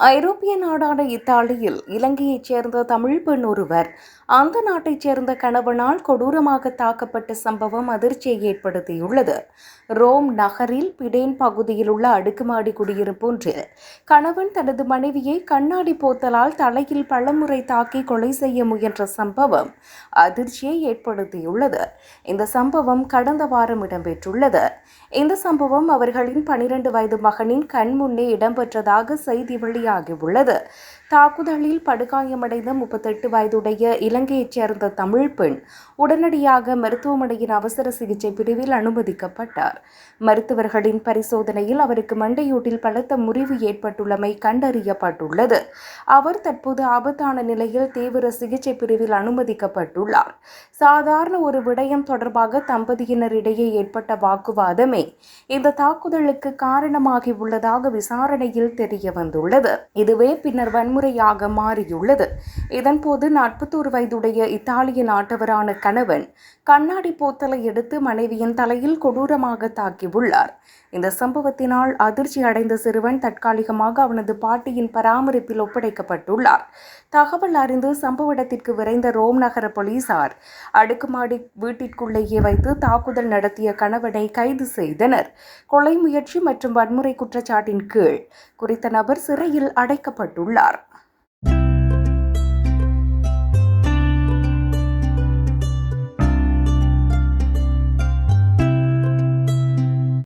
ஐரோப்பிய நாடான இத்தாலியில் இலங்கையைச் சேர்ந்த தமிழ் பெண் ஒருவர் அந்த நாட்டைச் சேர்ந்த கணவனால் கொடூரமாக தாக்கப்பட்ட சம்பவம் அதிர்ச்சியை ஏற்படுத்தியுள்ளது. ரோம் நகரில் பிடேன் பகுதியில் உள்ள அடுக்குமாடி குடியிருப்பு ஒன்றில் கணவன் தனது மனைவியை கண்ணாடி போத்தலால் தலையில் பலமுறை தாக்கி கொலை செய்ய முயன்ற சம்பவம் அதிர்ச்சியை ஏற்படுத்தியுள்ளது. இந்த சம்பவம் கடந்த வாரம் இடம்பெற்றுள்ளது. இந்த சம்பவம் அவர்களின் 12 வயது மகனின் கண் முன்னே இடம்பெற்றதாக செய்தி வெளியாகியுள்ளது. தாக்குதலில் படுகாயமடைந்த 38 வயதுடைய இலங்கையைச் சேர்ந்த தமிழ் பெண் உடனடியாக மருத்துவமனையின் அவசர சிகிச்சை பிரிவில் அனுமதிக்கப்பட்டார். மருத்துவர்களின் பரிசோதனையில் அவருக்கு மண்டையோட்டில் பலத்த முறிவு ஏற்பட்டுள்ளமை கண்டறியப்பட்டுள்ளது. அவர் தற்போது ஆபத்தான நிலையில் தீவிர சிகிச்சை பிரிவில் அனுமதிக்கப்பட்டுள்ளார். சாதாரண ஒரு விடயம் தொடர்பாக தம்பதியினரிடையே ஏற்பட்ட வாக்குவாதமே இந்த தாக்குதலுக்கு காரணமாகி உள்ளதாக விசாரணையில் தெரிய வந்துள்ளது. இதுவே பின்னர் வன்முறையாக மாறியுள்ளது. இதன்போது 41 வயதுடைய இத்தாலிய நாட்டவரான கணவன் கண்ணாடி போத்தலை எடுத்து மனைவியின் தலையில் கொடூரமாக தாக்கியுள்ளார். இந்த சம்பவத்தினால் அதிர்ச்சி அடைந்த சிறுவன் தற்காலிகமாக அவனது பாட்டியின் பராமரிப்பில் ஒப்படைக்கப்பட்டுள்ளார். தகவல் அறிந்து சம்பவ இடத்திற்கு விரைந்த ரோம் நகர போலீசார் அடுக்குமாடி வீட்டிற்குள்ளேயே வைத்து தாக்குதல் நடத்திய கணவனை கைது செய்தனர். கொலை முயற்சி மற்றும் வன்முறை குற்றச்சாட்டின் கீழ் குறித்த நபர் சிறையில் அடைக்கப்பட்டுள்ளார்.